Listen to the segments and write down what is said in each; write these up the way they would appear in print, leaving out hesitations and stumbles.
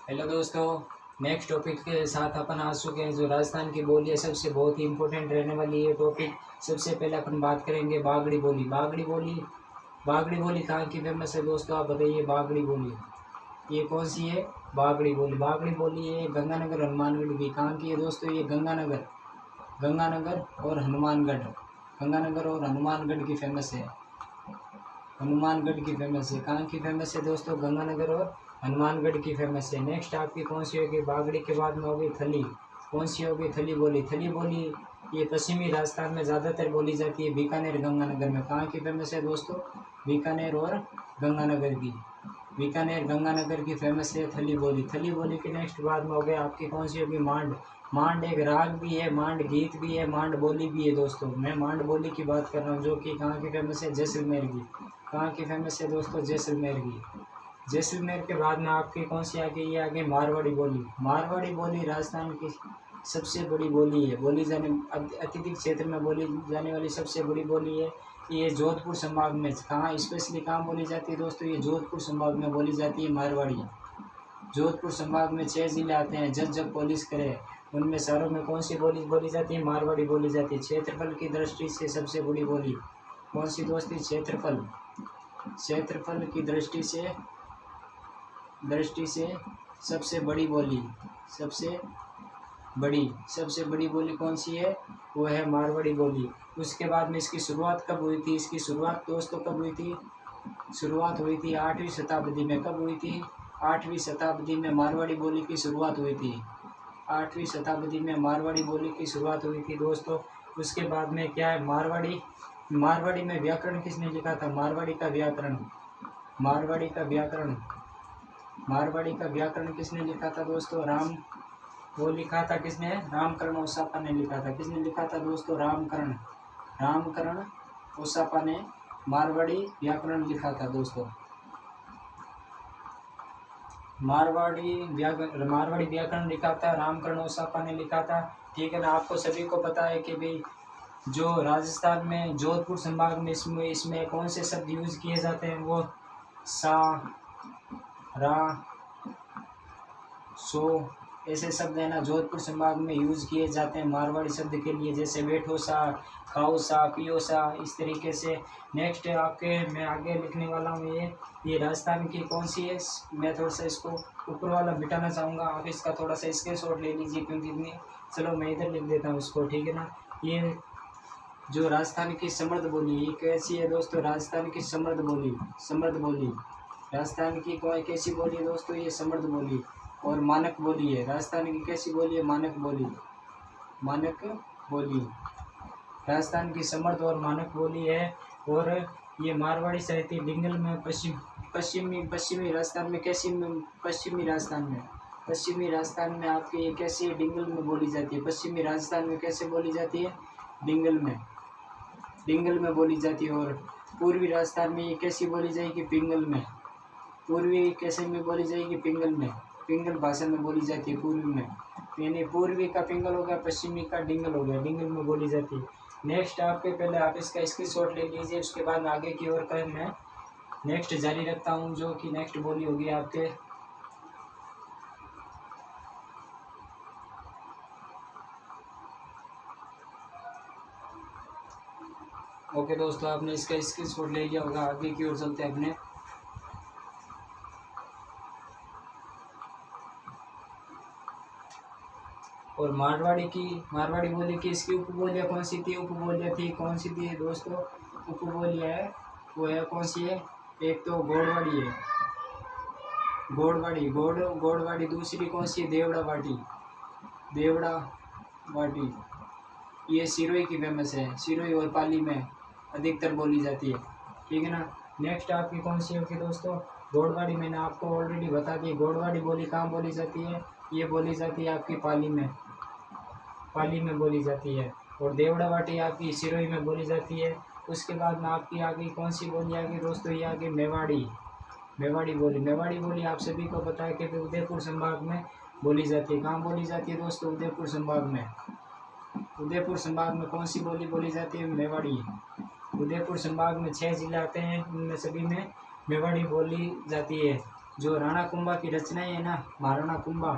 Hello दोस्तों, next topic के साथ अपन आ चुके हैं। जो राजस्थान की बोली है सबसे बहुत ही इम्पोर्टेंट रहने वाली है टॉपिक। सबसे पहले अपन बात करेंगे बागड़ी बोली। बागड़ी बोली कहाँ की फेमस है दोस्तों, आप बताइए। बागड़ी बोली ये कौन सी है? बागड़ी बोली है गंगानगर हनुमानगढ़ की। कहाँ की है दोस्तों? ये गंगानगर और हनुमानगढ़। गंगानगर और हनुमानगढ़ की फेमस है। हनुमानगढ़ की फेमस है। कहाँ की फेमस है दोस्तों? गंगानगर और हनुमानगढ़ की फेमस है। नेक्स्ट आपकी कौन सी होगी? बागड़ी के बाद में होगी थली। कौन सी होगी? थली बोली ये पश्चिमी राजस्थान में ज़्यादातर बोली जाती है, बीकानेर गंगानगर में। कहाँ की फेमस है दोस्तों? बीकानेर और गंगानगर की। बीकानेर गंगानगर की फेमस है थली बोली की नेक्स्ट बाद में हो गया आपकी कौन सी होगी? मांड एक राग भी है, मांड गीत भी है, मांड बोली भी है दोस्तों। मैं मांड बोली की बात कर रहा हूँ, जो कि कहाँ की फेमस है? जैसलमेर की। कहाँ की फेमस है दोस्तों? जैसलमेर की। जैसलमेर के बाद में आपकी कौन सी आ गई? ये आगे मारवाड़ी बोली राजस्थान की सबसे बड़ी बोली है। अत्यधिक क्षेत्र में बोली जाने वाली सबसे बड़ी बोली है। ये जोधपुर संभाग में कहाँ स्पेशली कहाँ बोली जाती है दोस्तों? ये जोधपुर संभाग में बोली जाती है मारवाड़ी। जोधपुर संभाग में 6 जिले आते हैं। जब पुलिस करे उनमें शहरों में कौन सी बोली बोली जाती है? मारवाड़ी बोली जाती है। क्षेत्रफल की दृष्टि से सबसे बड़ी बोली कौन सी दोस्ती? क्षेत्रफल की दृष्टि से सबसे बड़ी बोली सबसे बड़ी बोली कौन सी है? वो है मारवाड़ी बोली। उसके बाद में इसकी शुरुआत कब हुई थी? इसकी शुरुआत दोस्तों कब हुई थी? शुरुआत हुई थी 8वीं शताब्दी में। कब हुई थी? 8वीं शताब्दी में मारवाड़ी बोली की शुरुआत हुई थी। 8वीं शताब्दी में मारवाड़ी बोली की शुरुआत हुई थी दोस्तों। उसके बाद में क्या है? मारवाड़ी में व्याकरण किसने लिखा था? मारवाड़ी का व्याकरण किसने लिखा था दोस्तों? वो लिखा था किसने? रामकरण ओसापा ने लिखा था। किसने लिखा था दोस्तों? रामकरण ओसापा ने मारवाड़ी व्याकरण लिखा था दोस्तों। मारवाड़ी व्याकरण लिखा था, रामकरण ओसापा ने लिखा था। ठीक है ना। आपको सभी को पता है कि भाई जो राजस्थान में जोधपुर संभाग में इसमें कौन से शब्द यूज किए जाते हैं? वो सा, रा, सो ऐसे शब्द है ना जोधपुर संभाग में यूज किए जाते हैं मारवाड़ी शब्द के लिए। जैसे बैठो सा, खाओ सा, पियो सा, इस तरीके से। नेक्स्ट आपके मैं आगे लिखने वाला हूँ ये राजस्थान की कौन सी है? मैं थोड़ा सा इसको ऊपर वाला मिटाना चाहूँगा, आप इसका थोड़ा सा स्क्रीनशॉट ले लीजिए, क्योंकि इतनी चलो मैं इधर लिख देता हूँ इसको। ठीक है ना। ये जो राजस्थान की समृद्ध बोली ये कैसी है दोस्तों? राजस्थान की समृद्ध बोली राजस्थान की कोई कैसी बोली है दोस्तों? ये समृद्ध बोली और मानक बोली है। राजस्थान की कैसी बोली है? मानक बोली राजस्थान की समृद्ध और मानक बोली है। और ये मारवाड़ी साहित्य डिंगल में पश्चिमी राजस्थान में कैसी? पश्चिमी राजस्थान में आपके ये कैसी है? डिंगल में बोली जाती है। पश्चिमी राजस्थान में कैसे बोली जाती है? डिंगल में बोली जाती है। और पूर्वी राजस्थान में ये कैसी बोली जाएगी? पिंगल में। पूर्वी कैसे में बोली जाएगी? पिंगल में। पिंगल भाषा में बोली जाती है पूर्वी में। यानी पूर्वी का पिंगल हो गया, पश्चिमी का डिंगल हो गया। डिंगल में बोली जाती है। नेक्स्ट आपके पहले आप इसका स्क्रीनशॉट ले लीजिए, उसके बाद आगे की ओर का मैं नेक्स्ट जारी रखता हूँ। जो कि नेक्स्ट बोली होगी आपके ओके दोस्तों, आपने इसका स्क्रीनशॉट ले लिया होगा। आगे की ओर चलते हैं अपने। और मारवाड़ी बोली की इसकी उपबोलियाँ कौन सी थी? कौन सी थी दोस्तों? उपबोलियाँ है वो है कौन सी है? एक तो गोड़वाड़ी है, गोड़वाड़ी। दूसरी कौन सी? देवड़ा वाटी। ये सिरोही की फेमस है। सिरोही और पाली में अधिकतर बोली जाती है। ठीक है ना। नेक्स्ट आपकी कौन सी होगी दोस्तों? गोड़वाड़ी। मैंने आपको ऑलरेडी बता दी। गोड़वाड़ी बोली कहाँ बोली जाती है? ये बोली जाती है आपकी पाली में बोली जाती है। और देवड़ा वाटी आपकी सिरोही में बोली जाती है। उसके बाद में आपकी आगे कौन सी बोली आगे दोस्तों? ये आगे मेवाड़ी बोली आप सभी को पता है कि उदयपुर संभाग में बोली जाती है। कहाँ बोली जाती है दोस्तों? उदयपुर संभाग में कौन सी बोली बोली जाती है? मेवाड़ी। उदयपुर संभाग में 6 जिले आते हैं, उनमें सभी में मेवाड़ी बोली जाती है। जो राणा कुंभा की रचनाएं है ना, महाराणा कुंभा,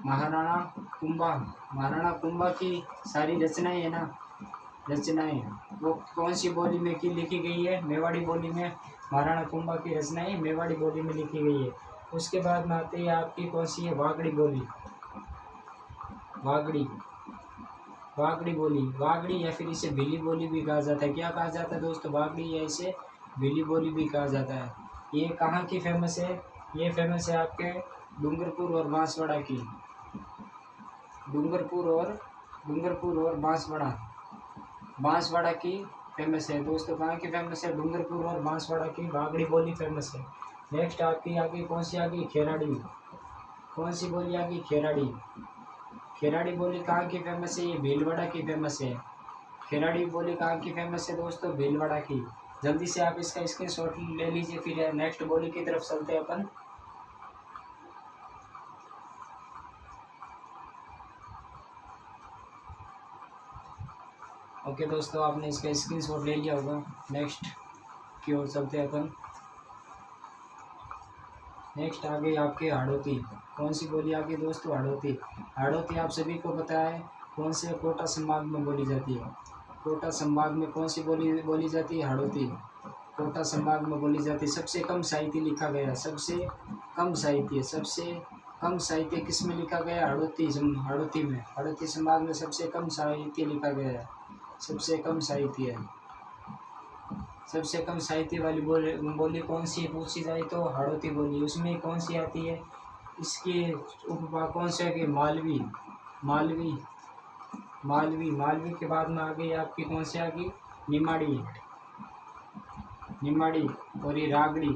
महाराणा कुंभा, महाराणा कुंभा की सारी रचनाएं है ना, रचनाएं वो कौन सी बोली में की लिखी गई है? मेवाड़ी बोली में। महाराणा कुंभा की रचनाएं मेवाड़ी बोली में लिखी गई है। उसके बाद में आती है आपकी कौन सी है? वागड़ी बोली, वागड़ी, वागड़ी बोली, वागड़ी या फिर इसे भीली बोली भी कहा जाता है। क्या कहा जाता है दोस्तों? वागड़ी या इसे भीली बोली भी कहा जाता है। ये कहाँ की फेमस है? ये फेमस है आपके डूंगरपुर और बांसवाड़ा की, डूंगरपुर और बांसवाड़ा की फेमस है दोस्तों। कहाँ की फेमस है? डूंगरपुर और बांसवाड़ा की वागड़ी बोली फेमस है। नेक्स्ट आपकी आगे कौन सी आ गई? खेराड़ी। कौन सी बोली आ गई? खेराड़ी। खेराड़ी बोली कहाँ की फेमस है? ये भीलवाड़ा की फेमस है। खेराड़ी बोली कहाँ की फेमस है दोस्तों? भीलवाड़ा की। जल्दी से आप इसका स्क्रीनशॉट ले लीजिए, फिर नेक्स्ट बोली की तरफ चलते हैं अपन। ओके दोस्तों, आपने इसका स्क्रीनशॉट ले लिया होगा। नेक्स्ट की ओर चलते हैं अपन। नेक्स्ट आ गई आपके हाड़ौती। कौन सी बोली आ गई दोस्तों? हाड़ौती। हाड़ौती आप सभी को पता है कौन से कोटा संभाग में बोली जाती है? कोटा संभाग में कौन सी बोली जाती है? हाड़ौती। कोटा संभाग में बोली जाती है। सबसे कम साहित्य लिखा गया, सबसे कम साहित्य किस में लिखा गया? हाड़ौती में। हाड़ौती संभाग में सबसे कम साहित्य लिखा गया है। सबसे कम साहित्य है। सबसे कम साहित्य वाली बोली कौन सी पूछी जाए तो हाड़ौती बोली। उसमें कौन सी आती है? इसकी उपभाग कौन सी आ गई? मालवी के बाद में आ गई आपकी कौन सी आ गई? निमाड़ी और ये रागड़ी। ये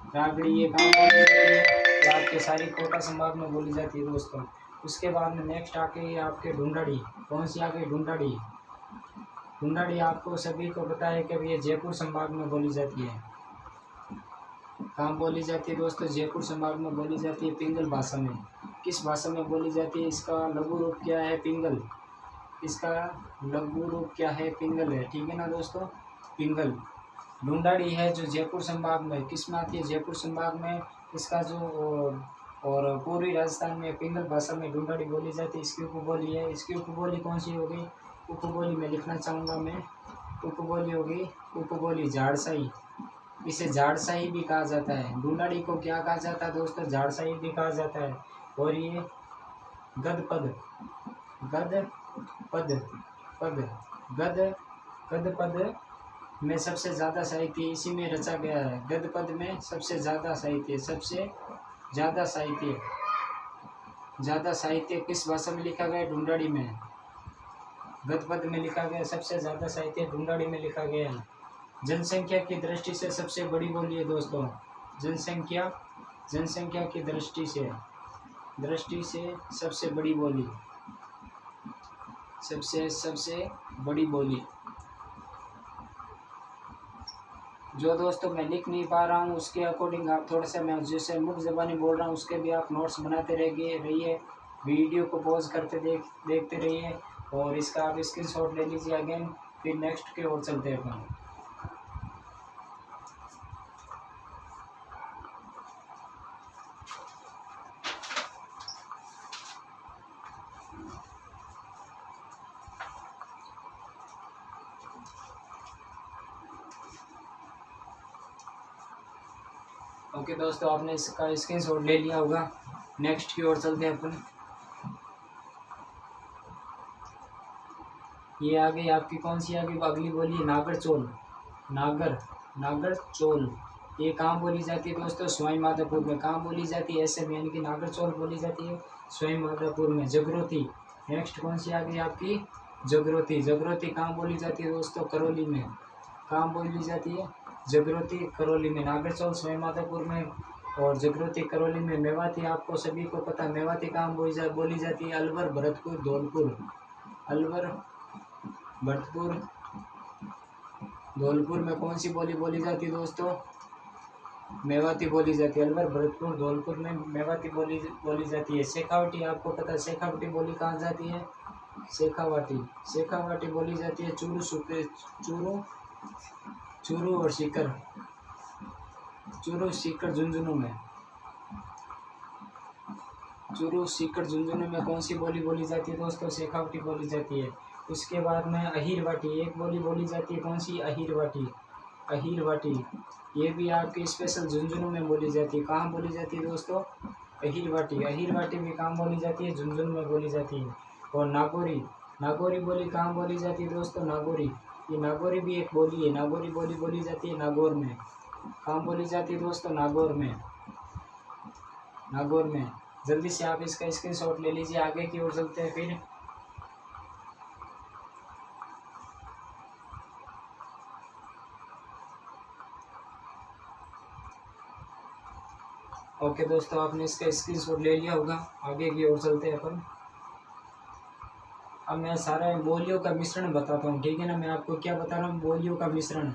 कहाँ बोली जाती है? ये आपके सारी कोटा संभाग में बोली जाती है दोस्तों। उसके बाद में नेक्स्ट आके आपके ढूंढाड़ी। कौन सी आ गई? ढूंढाड़ी आपको सभी को पता है कि ये जयपुर संभाग में बोली जाती है। कहाँ बोली जाती है दोस्तों? जयपुर संभाग में बोली जाती है, पिंगल भाषा में। किस भाषा में बोली जाती है? इसका लघु रूप क्या है? पिंगल। इसका लघु रूप क्या है? पिंगल है। ठीक है ना दोस्तों? पिंगल। ढूंढाड़ी है जो जयपुर संभाग में, किस में आती है? जयपुर संभाग में। इसका जो और पूर्वी राजस्थान में पिंगल भाषा में ढूंढाड़ी बोली जाती है। इसकी उपबोली है। इसकी उपबोली कौन सी होगी? उपबोली में लिखना चाहूँगा मैं। उपबोली होगी उपबोली झाड़साई। इसे झाड़साई भी कहा जाता है। ढूंढाड़ी को क्या कहा जाता है दोस्तों? झाड़साई भी कहा जाता है। और ये गद्य में सबसे ज़्यादा साहित्य इसी में रचा गया है। गद्य पद में सबसे ज़्यादा साहित्य किस भाषा में लिखा गया? ढूंढाड़ी में। गद्य पद में लिखा गया सबसे ज़्यादा साहित्य ढूंढाड़ी में लिखा गया है। जनसंख्या की दृष्टि से सबसे बड़ी बोली है दोस्तों। जनसंख्या की दृष्टि से सबसे बड़ी बोली, सबसे बड़ी बोली। जो दोस्तों मैं लिख नहीं पा रहा हूँ उसके अकॉर्डिंग आप थोड़ा सा, मैं जैसे मुख्य ज़बानी बोल रहा हूँ उसके भी आप नोट्स बनाते रहिए। वीडियो को पॉज करते देखते रहिए और इसका आप स्क्रीनशॉट ले लीजिए अगेन। फिर नेक्स्ट की ओर चलते हैं अपन। ओके दोस्तों, आपने इसका स्क्रीनशॉट ले लिया होगा। नेक्स्ट की ओर चलते हैं अपन। ये आ गई आपकी कौन सी आ गई? अगली बोली है नागरचोल। नागरचोल ये कहाँ बोली जाती है दोस्तों? सवाई माधोपुर में। कहाँ बोली जाती है? ऐसे में यानी कि नागरचोल बोली जाती है सवाई माधोपुर में। जगरोती। नेक्स्ट कौन सी आ गई आपकी? जगरोती कहाँ बोली जाती है दोस्तों? करौली में। कहाँ बोली जाती है? जगरोती करौली में। नागरचोल सवाई माधोपुर में और जगरोती करौली में। मेवाती आपको सभी को पता है। मेवाती कहाँ बोली जाती है? अलवर, भरतपुर, धौलपुर में कौन सी बोली जाती है दोस्तों? मेवाती बोली जाती है। अलवर, भरतपुर, धौलपुर में मेवाती बोली जाती है। शेखावटी आपको पता है। शेखावटी बोली कहाँ जाती है? शेखावाटी बोली जाती है चूरू और सीकर। चूरू सीकर झुंझुनू में, चूरू सीकर झुंझुनू में कौन सी बोली बोली जाती है दोस्तों? शेखावटी बोली जाती है। उसके बाद में अहीरवाटी एक बोली बोली जाती है, कौन सी? अहीरवाटी, अहीरवाटी ये भी आपके स्पेशल झुंझुनू में बोली जाती है। कहाँ बोली जाती है दोस्तों? अहीरवाटी, अहीरवाटी भी कहाँ बोली जाती है? झुंझुनू में बोली जाती है। और नागौरी, नागौरी बोली कहाँ बोली जाती है दोस्तों? नागौरी, ये नागौरी भी एक बोली है। नागौरी बोली बोली जाती है नागौर में। कहाँ बोली जाती है दोस्तों? नागौर में, नागौर में। जल्दी से आप इसका स्क्रीनशॉट ले लीजिए। आगे की ओर चलते हैं फिर। ओके दोस्तों, आपने इसका स्क्रीनशॉट ले लिया होगा। आगे की ओर चलते हैं अपन। अब मैं सारा बोलियों का मिश्रण बताता हूँ, ठीक है ना। मैं आपको क्या बता रहा हूँ? बोलियों का मिश्रण,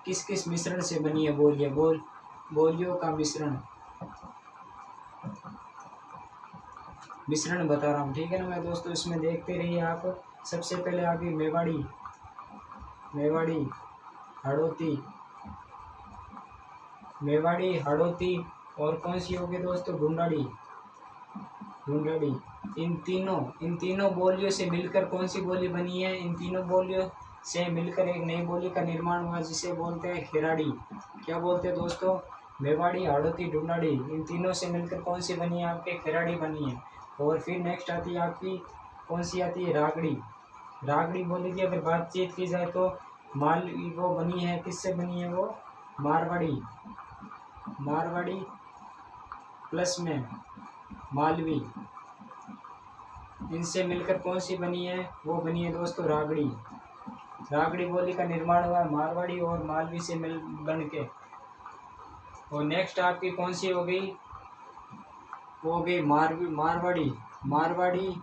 किस किस मिश्रण से बनी है बोलियाँ, बोलियों का मिश्रण बता रहा हूँ, ठीक है ना मैं दोस्तों। इसमें देखते रहिए आप। सबसे पहले आ गई मेवाड़ी, मेवाड़ी हाड़ौती, मेवाड़ी हाड़ौती। और कौन सी होगी दोस्तों? ढूंढाड़ी, ढूंढाड़ी। इन तीनों बोलियों से मिलकर कौन सी बोली बनी है? इन तीनों बोलियों से मिलकर एक नई बोली का निर्माण हुआ, जिसे बोलते हैं खेराड़ी। क्या बोलते हैं दोस्तों? मेवाड़ी, हाड़ौती, ढूंढाड़ी, इन तीनों से मिलकर कौन सी बनी है? आपके खेराड़ी बनी है। और फिर नेक्स्ट आती है आपकी, कौन सी आती है? रागड़ी, रागड़ी बोली की अगर बातचीत की जाए तो वो बनी है, किससे बनी है वो? मारवाड़ी, मारवाड़ी प्लस में मालवी, इनसे मिलकर कौन सी बनी है? वो बनी है दोस्तों रागड़ी। रागड़ी बोली का निर्माण हुआ मारवाड़ी और मालवी से मिल बन के। और नेक्स्ट आपकी कौन सी हो गई? वो हो गई मारवाड़ी, मारवाड़ी,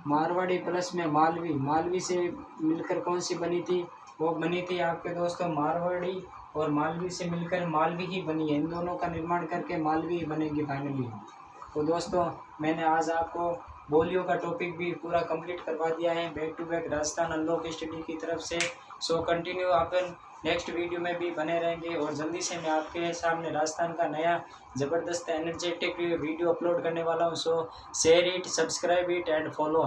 मारवाड़ी प्लस में मालवी, मालवी से मिलकर कौन सी बनी थी? वो बनी थी आपके दोस्तों मारवाड़ी, और मालवी से मिलकर मालवी ही बनी है। इन दोनों का निर्माण करके मालवी ही बनेगी फाइनली। तो दोस्तों, मैंने आज आपको बोलियों का टॉपिक भी पूरा कंप्लीट करवा दिया है, back to back Rajasthan unlock study की तरफ से। सो कंटिन्यू अपन नेक्स्ट वीडियो में भी बने रहेंगे, और जल्दी से मैं आपके सामने राजस्थान का नया ज़बरदस्त एनर्जेटिक वीडियो अपलोड करने वाला हूँ। सो share it, subscribe it and follow.